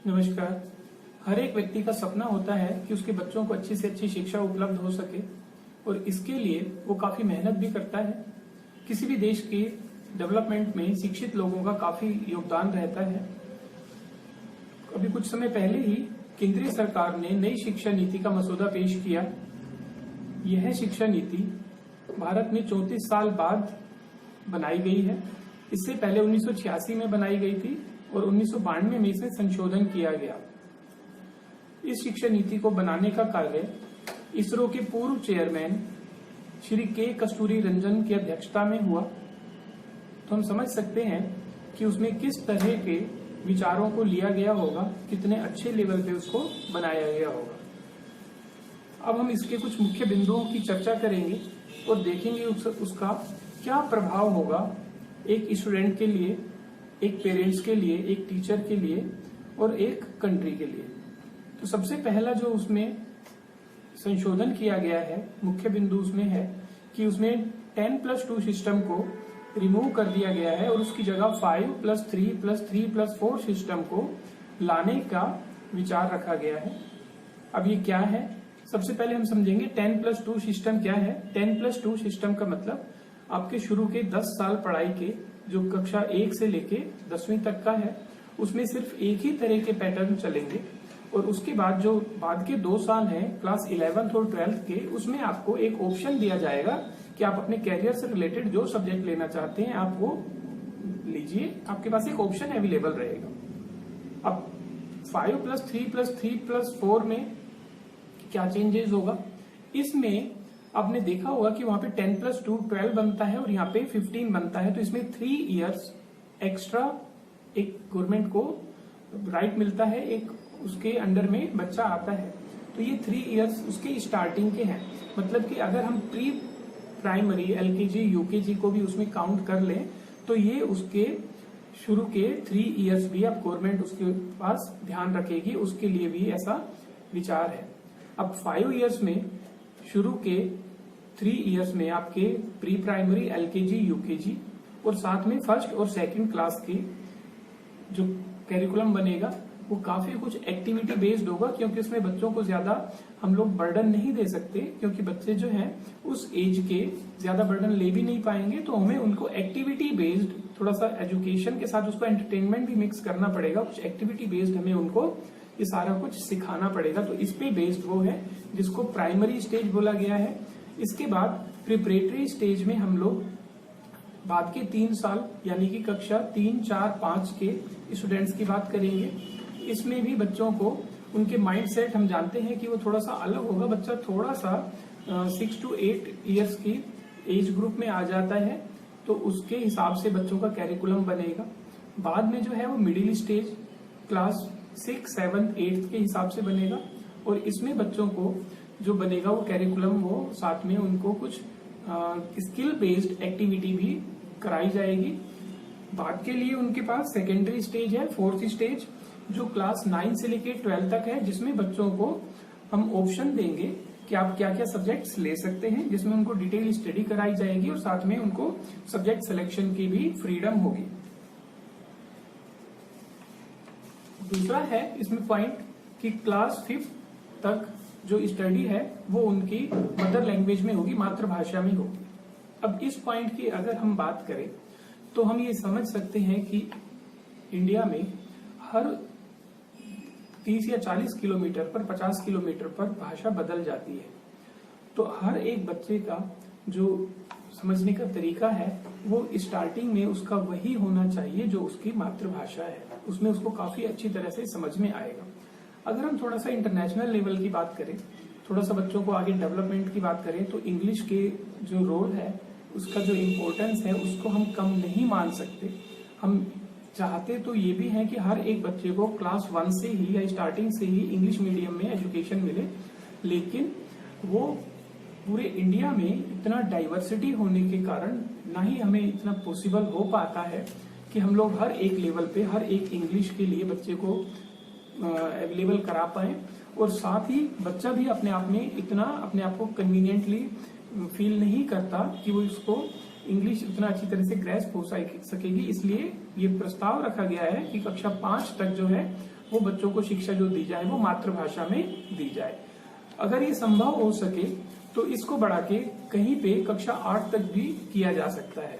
नमस्कार। हर एक व्यक्ति का सपना होता है कि उसके बच्चों को अच्छी से अच्छी शिक्षा उपलब्ध हो सके और इसके लिए वो काफी मेहनत भी करता है। किसी भी देश के डेवलपमेंट में शिक्षित लोगों का काफी योगदान रहता है। अभी कुछ समय पहले ही केंद्रीय सरकार ने नई शिक्षा नीति का मसौदा पेश किया। यह शिक्षा नीति भारत में 34 साल बाद बनाई गई है। इससे पहले 1986 में बनाई गई थी और 1992 में इसे संशोधन किया गया। इस शिक्षा नीति को बनाने का कार्य इसरो के पूर्व चेयरमैन श्री के कस्तूरी रंजन की अध्यक्षता में हुआ। तो हम समझ सकते हैं कि उसमें किस तरह के विचारों को लिया गया होगा, कितने अच्छे लेवल पे उसको बनाया गया होगा। अब हम इसके कुछ मुख्य बिंदुओं की चर्चा करेंगे और देखेंगे उसका क्या प्रभाव होगा एक स्टूडेंट के लिए, एक पेरेंट्स के लिए, एक टीचर के लिए और एक कंट्री के लिए। तो सबसे पहला जो उसमें संशोधन किया गया है, मुख्य बिंदु उसमें है कि उसमें 10+2 सिस्टम को रिमूव कर दिया गया है और उसकी जगह 5+3+3+4 सिस्टम को लाने का विचार रखा गया है। अब ये क्या है, सबसे पहले हम समझेंगे 10+2 सिस्टम क्या है। 10+2 सिस्टम का मतलब आपके शुरू के 10 साल पढ़ाई के जो कक्षा 1 से लेके 10वीं तक का है, उसमें सिर्फ एक ही तरह के पैटर्न चलेंगे और उसके बाद जो बाद के 2 साल हैं क्लास 11th और 12th के, उसमें आपको एक ऑप्शन दिया जाएगा कि आप अपने कैरियर से रिलेटेड जो सब्जेक्ट लेना चाहते हैं आप वो लीजिए। आपके पास एक ऑप्शन अवेलेबल रहेगा। अब 5+3+3+4 में क्या चेंजेस होगा, इसमें आपने देखा होगा कि वहां पे 10+2 12 बनता है और यहाँ पे 15 बनता है। तो इसमें 3 इयर्स एक्स्ट्रा एक गवर्नमेंट को राइट मिलता है, एक उसके अंडर में बच्चा आता है। तो ये 3 इयर्स उसके स्टार्टिंग के हैं। मतलब कि अगर हम प्री प्राइमरी एलकेजी यूकेजी को भी उसमें काउंट कर लें तो ये उसके शुरू के 3 इयर्स भी अब गवर्नमेंट उसके पास ध्यान रखेगी, उसके लिए भी ऐसा विचार है। अब 5 इयर्स में, शुरू के 3 इयर्स में आपके प्री प्राइमरी एलकेजी यूकेजी और साथ में फर्स्ट और सेकंड क्लास के जो कैरिकुलम बनेगा वो काफी कुछ एक्टिविटी बेस्ड होगा, क्योंकि उसमें बच्चों को ज्यादा हम लोग बर्डन नहीं दे सकते, क्योंकि बच्चे जो हैं उस एज के ज्यादा बर्डन ले भी नहीं पाएंगे। तो हमें उनको एक्टिविटी बेस्ड, थोड़ा सा एजुकेशन के साथ उसको एंटरटेनमेंट भी मिक्स करना पड़ेगा। कुछ एक्टिविटी बेस्ड हमें उनको ये सारा कुछ सिखाना पड़ेगा। तो इस पे बेस्ड वो है जिसको प्राइमरी स्टेज बोला गया है। इसके बाद प्रिपरेटरी स्टेज में हम लोग बाद के 3 साल यानी कि कक्षा 3, 4, 5 के स्टूडेंट्स की बात करेंगे। इसमें भी बच्चों को उनके माइंड सेट हम जानते हैं कि वो थोड़ा सा अलग होगा। बच्चा थोड़ा सा 6 to 8 इयर्स की एज ग्रुप में आ जाता है, तो उसके हिसाब से बच्चों का कैरिकुलम बनेगा। बाद में जो है वो मिडिल स्टेज क्लास 6, 7, 8 के हिसाब से बनेगा और इसमें बच्चों को जो बनेगा वो कैरिकुलम, वो साथ में उनको कुछ स्किल बेस्ड एक्टिविटी भी कराई जाएगी। बाद के लिए उनके पास सेकेंडरी स्टेज है, 4th स्टेज, जो क्लास 9 से लेके 12 तक है, जिसमें बच्चों को हम ऑप्शन देंगे कि आप क्या क्या सब्जेक्ट्स ले सकते हैं, जिसमें उनको डिटेल स्टडी कराई जाएगी और साथ में उनको सब्जेक्ट सिलेक्शन की भी फ्रीडम होगी। दूसरा है इसमें पॉइंट कि क्लास 5th तक जो स्टडी है वो उनकी मदर लैंग्वेज में होगी, मातृभाषा में होगी। अब इस पॉइंट की अगर हम बात करें तो हम ये समझ सकते हैं कि इंडिया में हर 30 या 40 किलोमीटर पर, 50 किलोमीटर पर भाषा बदल जाती है। तो हर एक बच्चे का जो समझने का तरीका है वो स्टार्टिंग में उसका वही होना चाहिए जो उसकी मातृभाषा है, उसमें उसको काफी अच्छी तरह से समझ में आएगा। अगर हम थोड़ा सा इंटरनेशनल लेवल की बात करें, थोड़ा सा बच्चों को आगे डेवलपमेंट की बात करें, तो इंग्लिश के जो रोल है, उसका जो इम्पोर्टेंस है, उसको हम कम नहीं मान सकते। हम चाहते तो ये भी है कि हर एक बच्चे को क्लास 1 से ही या स्टार्टिंग से ही इंग्लिश मीडियम में एजुकेशन मिले, लेकिन वो पूरे इंडिया में इतना डाइवर्सिटी होने के कारण ना ही हमें इतना पॉसिबल हो पाता है कि हम लोग हर एक लेवल पे हर एक इंग्लिश के लिए बच्चे को अवेलेबल करा पाए, और साथ ही बच्चा भी अपने आप में इतना अपने आप को कन्वीनियंटली फील नहीं करता कि वो इसको इंग्लिश उतना अच्छी तरह से ग्रेस्प हो सकेगी। इसलिए ये प्रस्ताव रखा गया है कि कक्षा 5 तक जो है वो बच्चों को शिक्षा जो दी जाए वो मातृभाषा में दी जाए। अगर ये संभव हो सके तो इसको बढ़ा के कहीं पे कक्षा 8 तक भी किया जा सकता है।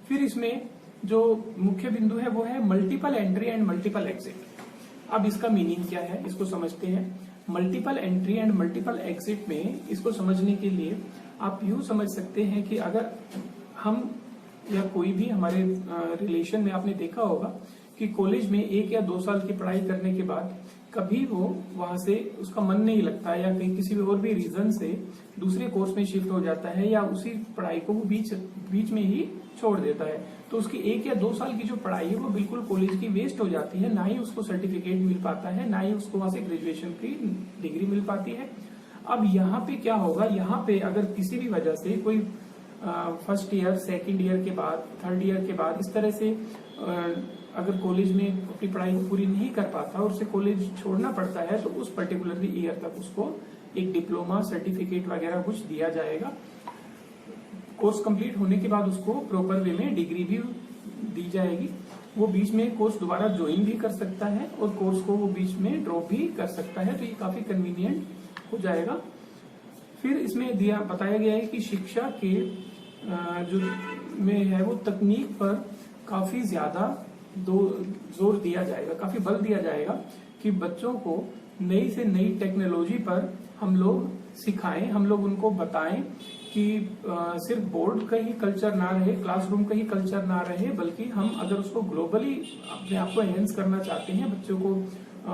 फिर इसमें जो मुख्य बिंदु है वो है multiple entry and multiple exit. अब इसका मीनिंग क्या है इसको समझते हैं। Multiple entry and multiple exit में इसको समझने के लिए आप यूं समझ सकते हैं कि अगर हम या कोई भी हमारे रिलेशन में आपने देखा होगा कि कॉलेज में 1 या 2 साल की पढ़ाई करने के बाद कभी वो वहां से उसका मन नहीं लगता या कहीं किसी भी और भी रीजन से दूसरे कोर्स में शिफ्ट हो जाता है या उसी पढ़ाई को वो बीच में ही छोड़ देता है, तो उसकी 1 या 2 साल की जो पढ़ाई है वो बिल्कुल कॉलेज की वेस्ट हो जाती है। ना ही उसको सर्टिफिकेट मिल पाता है, ना ही उसको वहां से ग्रेजुएशन की डिग्री मिल पाती है। अब यहाँ पे क्या होगा, यहाँ पे अगर किसी भी वजह से कोई फर्स्ट ईयर, सेकेंड ईयर के बाद, थर्ड ईयर के बाद इस तरह से अगर कॉलेज में अपनी पढ़ाई पूरी नहीं कर पाता और उसे कॉलेज छोड़ना पड़ता है तो उस पर्टिकुलर ईयर तक उसको एक डिप्लोमा, सर्टिफिकेट वगैरह कुछ दिया जाएगा। कोर्स कंप्लीट होने के बाद उसको प्रॉपर वे में डिग्री भी दी जाएगी। वो बीच में कोर्स दोबारा ज्वाइन भी कर सकता है और कोर्स को वो बीच में ड्रॉप भी कर सकता है, तो ये काफी कन्वीनियंट हो जाएगा। फिर इसमें बताया गया है कि शिक्षा के जो में है वो तकनीक पर काफी ज्यादा जोर दिया जाएगा, काफी बल दिया जाएगा कि बच्चों को नई से नई टेक्नोलॉजी पर हम लोग सिखाएं, हम लोग उनको बताएं कि सिर्फ बोर्ड का ही कल्चर ना रहे, क्लासरूम का ही कल्चर ना रहे, बल्कि हम अगर उसको ग्लोबली अपने आप को एनहेंस करना चाहते हैं, बच्चों को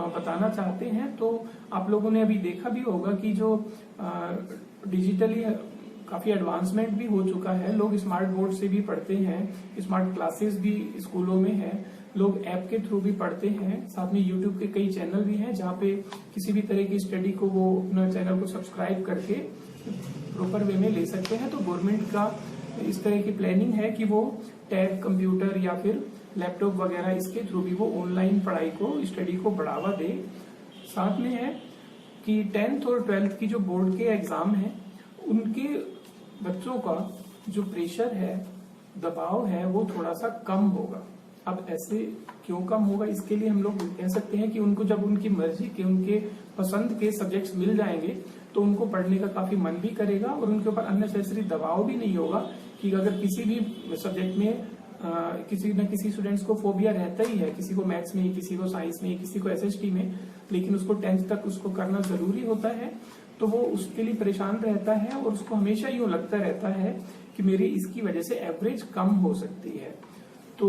बताना चाहते हैं, तो आप लोगों ने अभी देखा भी होगा कि जो डिजिटली काफी एडवांसमेंट भी हो चुका है। लोग स्मार्ट बोर्ड से भी पढ़ते हैं, स्मार्ट क्लासेस भी स्कूलों में है, लोग ऐप के थ्रू भी पढ़ते हैं। साथ में यूट्यूब के कई चैनल भी हैं जहाँ पे किसी भी तरह की स्टडी को वो अपना चैनल को सब्सक्राइब करके प्रॉपर वे में ले सकते हैं। तो गवर्नमेंट का इस तरह की प्लानिंग है कि वो टैब, कंप्यूटर या फिर लैपटॉप वगैरह इसके थ्रू भी वो ऑनलाइन पढ़ाई को, स्टडी को बढ़ावा दे। साथ में है कि 10th और 12th की जो बोर्ड के एग्जाम है उनके बच्चों का जो प्रेशर है, दबाव है, वो थोड़ा सा कम होगा। अब ऐसे क्यों कम होगा, इसके लिए हम लोग कह सकते हैं कि उनको जब उनकी मर्जी के, उनके पसंद के सब्जेक्ट्स मिल जाएंगे तो उनको पढ़ने का काफी मन भी करेगा और उनके ऊपर अननेसेसरी दबाव भी नहीं होगा कि अगर किसी भी सब्जेक्ट में किसी न किसी स्टूडेंट्स को फोबिया रहता ही है, किसी को मैथ्स में, किसी को साइंस में, किसी को एसएसटी में, लेकिन उसको 10th तक उसको करना जरूरी होता है, तो वो उसके लिए परेशान रहता है और उसको हमेशा यूं लगता रहता है कि मेरी इसकी वजह से एवरेज कम हो सकती है। तो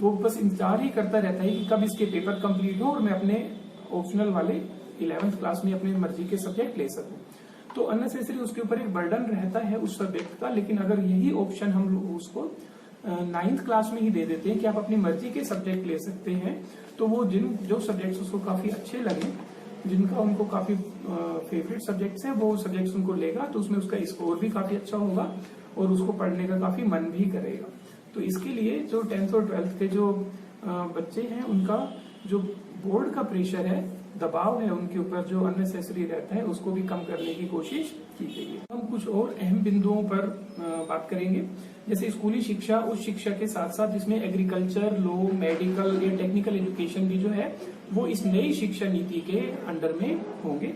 वो बस इंतजार ही करता रहता है कि कब इसके पेपर कंप्लीट हो और मैं अपने ऑप्शनल वाले 11th क्लास में अपने मर्जी के सब्जेक्ट ले सकूं। तो अननेसेसरी उसके ऊपर एक बर्डन रहता है उस सब्जेक्ट का। लेकिन अगर यही ऑप्शन हम उसको 9th क्लास में ही दे देते हैं कि आप अपनी मर्जी के सब्जेक्ट ले सकते हैं, तो वो जो सब्जेक्ट्स उसको काफी अच्छे लगे, जिनका उनको काफी फेवरेट सब्जेक्ट्स है, वो सब्जेक्ट्स उनको लेगा, तो उसमें उसका स्कोर भी काफी अच्छा होगा और उसको पढ़ने का काफी मन भी करेगा। तो इसके लिए जो 10th और 12th के जो बच्चे हैं उनका जो बोर्ड का प्रेशर है, दबाव है उनके ऊपर जो अननेसेसरी रहता है, उसको भी कम करने की कोशिश की गई है। हम कुछ और अहम बिंदुओं पर बात करेंगे, जैसे स्कूली शिक्षा, उस शिक्षा के साथ साथ जिसमें एग्रीकल्चर, लॉ, मेडिकल या टेक्निकल एजुकेशन भी जो है वो इस नई शिक्षा नीति के अंडर में होंगे।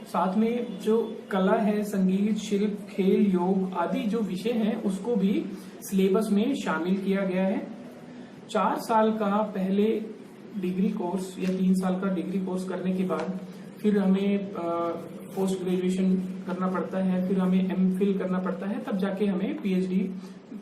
साथ में जो कला है, संगीत, शिल्प, खेल, योग आदि जो विषय हैं उसको भी सिलेबस में शामिल किया गया है। 4 साल का पहले डिग्री कोर्स या 3 साल का डिग्री कोर्स करने के बाद फिर हमें पोस्ट ग्रेजुएशन करना पड़ता है, फिर हमें एमफिल करना पड़ता है, तब जाके हमें पीएचडी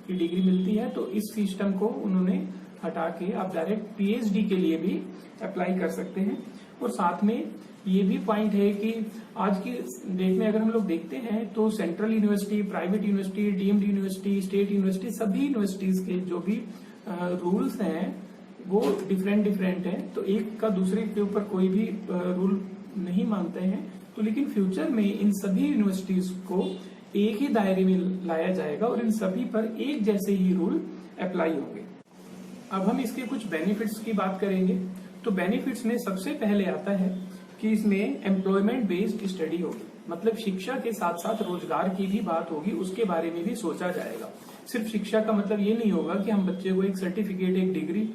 की डिग्री मिलती है। तो इस सिस्टम को उन्होंने हटा के आप डायरेक्ट पीएचडी के लिए भी अप्लाई कर सकते हैं। और साथ में ये भी पॉइंट है कि आज की डेट में अगर हम लोग देखते हैं तो central university, private university, deemed university, state university, सभी यूनिवर्सिटीज के जो भी रूल्स हैं वो डिफरेंट हैं। तो एक का दूसरे के ऊपर कोई भी रूल नहीं मानते हैं। तो लेकिन फ्यूचर में इन सभी यूनिवर्सिटीज को एक ही दायरे में लाया जाएगा और इन सभी पर एक जैसे ही रूल अप्लाई होंगे। अब हम इसके कुछ बेनिफिट्स की बात करेंगे। तो बेनिफिट्स में सबसे पहले आता है कि इसमें एम्प्लॉयमेंट बेस्ड स्टडी होगी, मतलब शिक्षा के साथ साथ रोजगार की भी बात होगी, उसके बारे में भी सोचा जाएगा। सिर्फ शिक्षा का मतलब ये नहीं होगा कि हम बच्चे को एक सर्टिफिकेट, एक डिग्री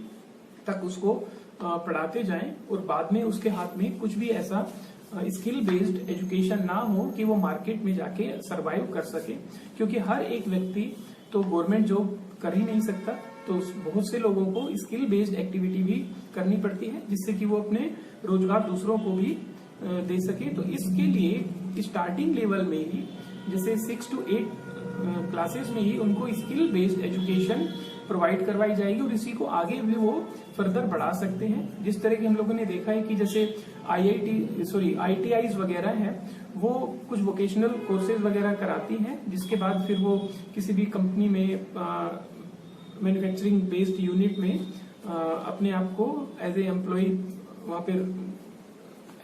तक उसको पढ़ाते जाएं और बाद में उसके हाथ में कुछ भी ऐसा स्किल बेस्ड एजुकेशन ना हो कि वो मार्केट में जाके सरवाइव कर सके, क्योंकि हर एक व्यक्ति तो गवर्नमेंट जॉब कर ही नहीं सकता, तो बहुत से लोगों को स्किल बेस्ड एक्टिविटी भी करनी पड़ती है जिससे कि वो अपने रोजगार दूसरों को भी दे सके। तो इसके लिए स्टार्टिंग लेवल में ही जैसे 6 to 8 क्लासेस में ही उनको स्किल बेस्ड एजुकेशन प्रोवाइड करवाई जाएगी और इसी को आगे भी वो फर्दर बढ़ा सकते हैं। जिस तरह की हम लोगों ने देखा है कि जैसे IITIs वगैरह हैं, वो कुछ वोकेशनल कोर्सेज वगैरह कराती हैं, जिसके बाद फिर वो किसी भी कंपनी में मैन्युफैक्चरिंग बेस्ड यूनिट में अपने आप को एज ए एम्प्लॉय वहां पर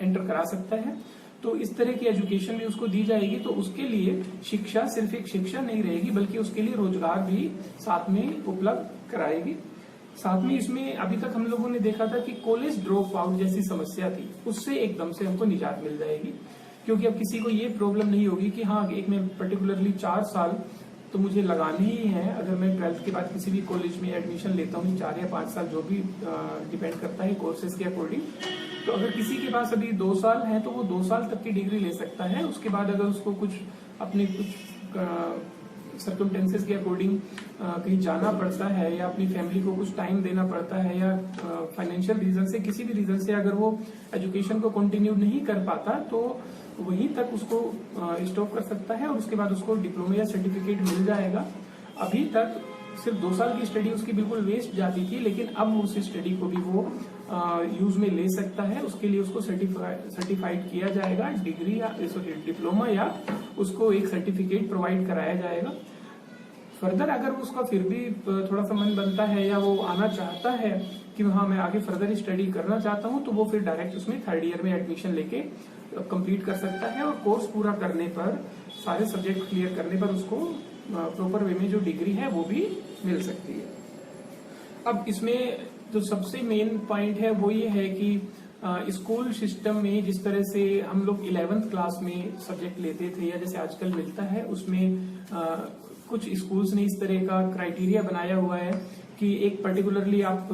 एंटर करा सकता है। तो इस तरह की एजुकेशन भी उसको दी जाएगी, तो उसके लिए शिक्षा सिर्फ एक शिक्षा नहीं रहेगी बल्कि उसके लिए रोजगार भी साथ में उपलब्ध कराएगी। साथ में इसमें अभी तक हम लोगों ने देखा था कि कॉलेज ड्रॉप आउट जैसी समस्या थी, उससे एकदम से हमको निजात मिल जाएगी, क्योंकि अब किसी को ये प्रॉब्लम नहीं होगी कि हाँ एक मैं पर्टिकुलरली 4 साल तो मुझे लगाने ही है। अगर मैं 12th के बाद किसी भी कॉलेज में एडमिशन लेता हूँ 4 या 5 साल जो भी डिपेंड करता है कोर्सेज के अकॉर्डिंग, तो अगर किसी के पास अभी 2 साल है तो वो 2 साल तक की डिग्री ले सकता है। उसके बाद अगर उसको कुछ अपने कुछ सर्कमटेंसेस के अकॉर्डिंग कहीं जाना पड़ता है या अपनी फैमिली को कुछ टाइम देना पड़ता है या फाइनेंशियल रीजन से किसी भी रीजन से अगर वो एजुकेशन को कंटिन्यू नहीं कर पाता तो वहीं तक उसको स्टॉप कर सकता है और उसके बाद उसको डिप्लोमा या सर्टिफिकेट मिल जाएगा। अभी तक सिर्फ 2 साल की स्टडी उसकी बिल्कुल वेस्ट जाती थी, लेकिन अब उस स्टडी को भी वो यूज में ले सकता है। उसके लिए उसको सर्टिफाइड किया जाएगा, डिग्री या डिप्लोमा या उसको एक सर्टिफिकेट प्रोवाइड कराया जाएगा। फर्दर अगर उसका फिर भी थोड़ा सा मन बनता है या वो आना चाहता है कि हाँ मैं आगे फर्दर स्टडी करना चाहता हूँ, तो वो फिर डायरेक्ट उसमें 3rd ईयर में एडमिशन लेके कंप्लीट कर सकता है और कोर्स पूरा करने पर, सारे सब्जेक्ट क्लियर करने पर उसको प्रॉपर वे में जो डिग्री है वो भी मिल सकती है। अब इसमें जो सबसे मेन पॉइंट है वो ये है कि स्कूल सिस्टम में जिस तरह से हम लोग 11th क्लास में सब्जेक्ट लेते थे या जैसे आजकल मिलता है, उसमें कुछ स्कूल्स ने इस तरह का क्राइटेरिया बनाया हुआ है कि एक पर्टिकुलरली आप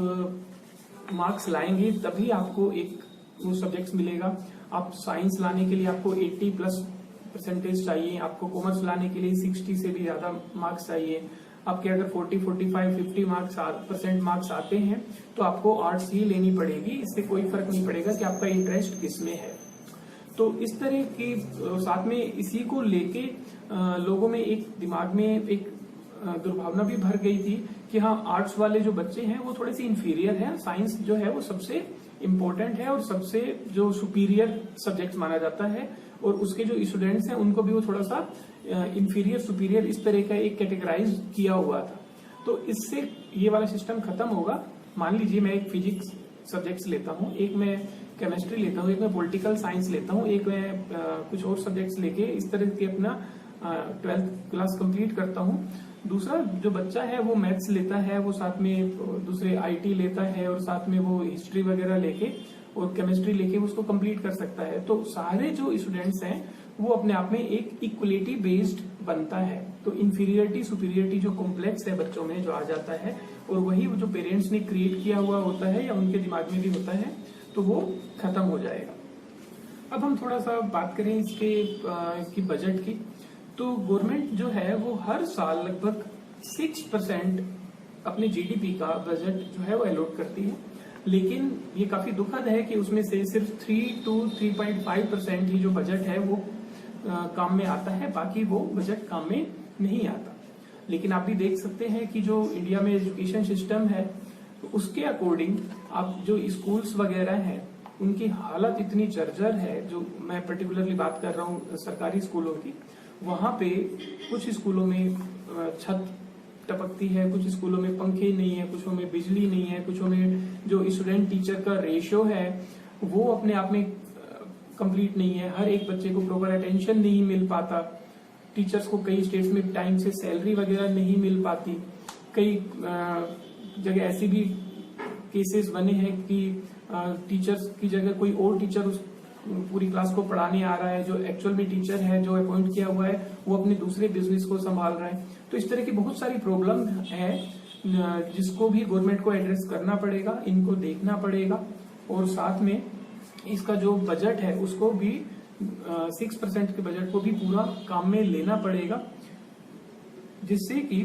मार्क्स लाएंगे तभी आपको एक वो सब्जेक्ट्स मिलेगा। आप साइंस लाने के लिए आपको 80+ % चाहिए, आपको कॉमर्स लाने के लिए 60 से भी ज्यादा मार्क्स चाहिए। आपके अगर 40, 45, 50% मार्क्स आते हैं तो आपको आर्ट्स ही लेनी पड़ेगी, इससे कोई फर्क नहीं पड़ेगा कि आपका इंटरेस्ट किसमें है। तो इस तरह की साथ में इसी को लेके लोगों में एक दिमाग में एक दुर्भावना भी भर गई थी कि हाँ आर्ट्स वाले जो बच्चे हैं वो थोड़े से इंफीरियर हैं, साइंस जो है वो सबसे इम्पोर्टेंट है और सबसे जो सुपीरियर सब्जेक्ट माना जाता है, और उसके जो स्टूडेंट्स हैं उनको भी वो थोड़ा सा इंफीरियर सुपीरियर इस तरह का एक कैटेगराइज किया हुआ था। तो इससे ये वाला सिस्टम खत्म होगा। मान लीजिए मैं एक फिजिक्स सब्जेक्ट्स लेता हूँ, एक मैं केमिस्ट्री लेता हूँ, एक मैं पॉलिटिकल साइंस लेता हूँ, एक मैं कुछ और सब्जेक्ट्स लेके इस तरह के अपना 12th क्लास कंप्लीट करता हूँ। दूसरा जो बच्चा है वो मैथ्स लेता है, वो साथ में दूसरे IT लेता है और साथ में वो हिस्ट्री वगैरह लेके और केमिस्ट्री लेके उसको कंप्लीट कर सकता है। तो सारे जो स्टूडेंट्स हैं वो अपने आप में एक इक्वलिटी बेस्ड बनता है। तो इंफीरियरिटी सुपीरियरिटी जो कॉम्प्लेक्स है बच्चों में जो आ जाता है, और वही जो पेरेंट्स ने क्रिएट किया हुआ होता है या उनके दिमाग में भी होता है, तो वो खत्म हो जाएगा। अब हम थोड़ा सा बात करें इसके की बजट की। तो गवर्नमेंट जो है वो हर साल लगभग 6% अपने GDP का बजट जो है वो अलॉट करती है, लेकिन ये काफी दुखद है कि उसमें से सिर्फ 3 to 3.5% ही जो बजट है वो काम में आता है, बाकी वो बजट काम में नहीं आता। लेकिन आप भी देख सकते हैं कि जो इंडिया में एजुकेशन सिस्टम है तो उसके अकॉर्डिंग आप जो स्कूल्स वगैरह हैं उनकी हालत इतनी जर्जर है। जो मैं पर्टिकुलरली बात कर रहा हूँ सरकारी स्कूलों की, वहां पे कुछ स्कूलों में छत टपकती है, कुछ स्कूलों में पंखे नहीं है, कुछ में बिजली नहीं है, कुछ में जो स्टूडेंट टीचर का रेशियो है वो अपने आप में कंप्लीट नहीं है। हर एक बच्चे को प्रॉपर अटेंशन नहीं मिल पाता। टीचर्स को कई स्टेट्स में टाइम से सैलरी वगैरह नहीं मिल पाती। कई जगह ऐसी भी केसेस बने हैं कि टीचर्स की जगह कोई और टीचर उस पूरी क्लास को पढ़ाने आ रहा है, जो एक्चुअल में टीचर है जो अपॉइंट किया हुआ है वो अपने दूसरे बिजनेस को संभाल रहा है। तो इस तरह की बहुत सारी प्रॉब्लम है जिसको भी गवर्नमेंट को एड्रेस करना पड़ेगा, इनको देखना पड़ेगा और साथ में इसका जो बजट है उसको भी 6% के बजट को भी पूरा काम में लेना पड़ेगा, जिससे कि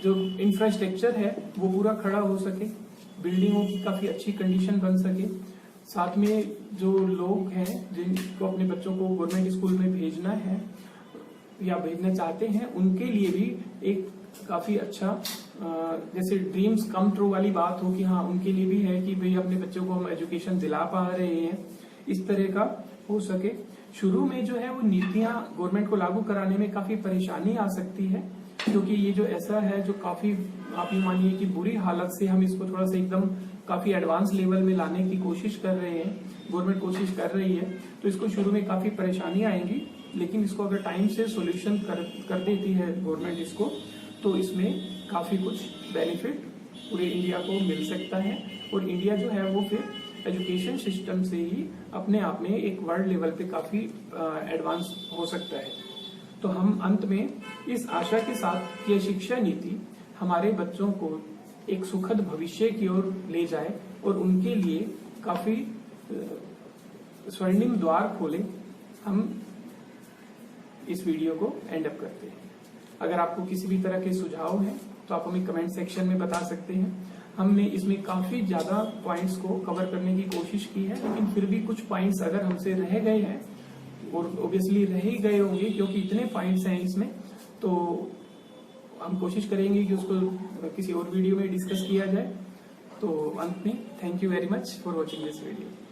जो इंफ्रास्ट्रक्चर है वो पूरा खड़ा हो सके, बिल्डिंगों की काफी अच्छी कंडीशन बन सके। साथ में जो लोग हैं जिनको अपने बच्चों को गवर्नमेंट स्कूल में भेजना है या भेजना चाहते हैं, उनके लिए भी एक काफी अच्छा जैसे ड्रीम्स कम ट्रू वाली बात हो कि हाँ उनके लिए भी है कि भाई अपने बच्चों को हम एजुकेशन दिला पा रहे हैं, इस तरह का हो सके। शुरू में जो है वो नीतियां गवर्नमेंट को लागू कराने में काफी परेशानी आ सकती है, क्योंकि ये जो ऐसा है जो काफी आप ये मानिए कि बुरी हालत से हम इसको थोड़ा सा एकदम काफी एडवांस लेवल में लाने की कोशिश कर रहे हैं, गवर्नमेंट कोशिश कर रही है, तो इसको शुरू में काफी परेशानी आएंगी, लेकिन इसको अगर टाइम से सोल्यूशन कर देती है गवर्नमेंट इसको, तो इसमें काफी कुछ बेनिफिट पूरे इंडिया को मिल सकता है और इंडिया जो है वो फिर एजुकेशन सिस्टम से ही अपने आप में एक वर्ल्ड लेवल पे काफी एडवांस हो सकता है। तो हम अंत में इस आशा के साथ कि यह शिक्षा नीति हमारे बच्चों को एक सुखद भविष्य की ओर ले जाए और उनके लिए काफी स्वर्णिम द्वार खोले, हम इस वीडियो को एंड अप करते हैं। अगर आपको किसी भी तरह के सुझाव हैं तो आप हमें कमेंट सेक्शन में बता सकते हैं। हमने इसमें काफी ज्यादा पॉइंट्स को कवर करने की कोशिश की है, लेकिन फिर भी कुछ पॉइंट्स अगर हमसे रह गए हैं, और ऑब्वियसली रह ही गए होंगे क्योंकि इतने पॉइंट्स हैं इसमें, तो हम कोशिश करेंगे कि उसको किसी और वीडियो में डिस्कस किया जाए। तो अंत में thank you very much for watching this video.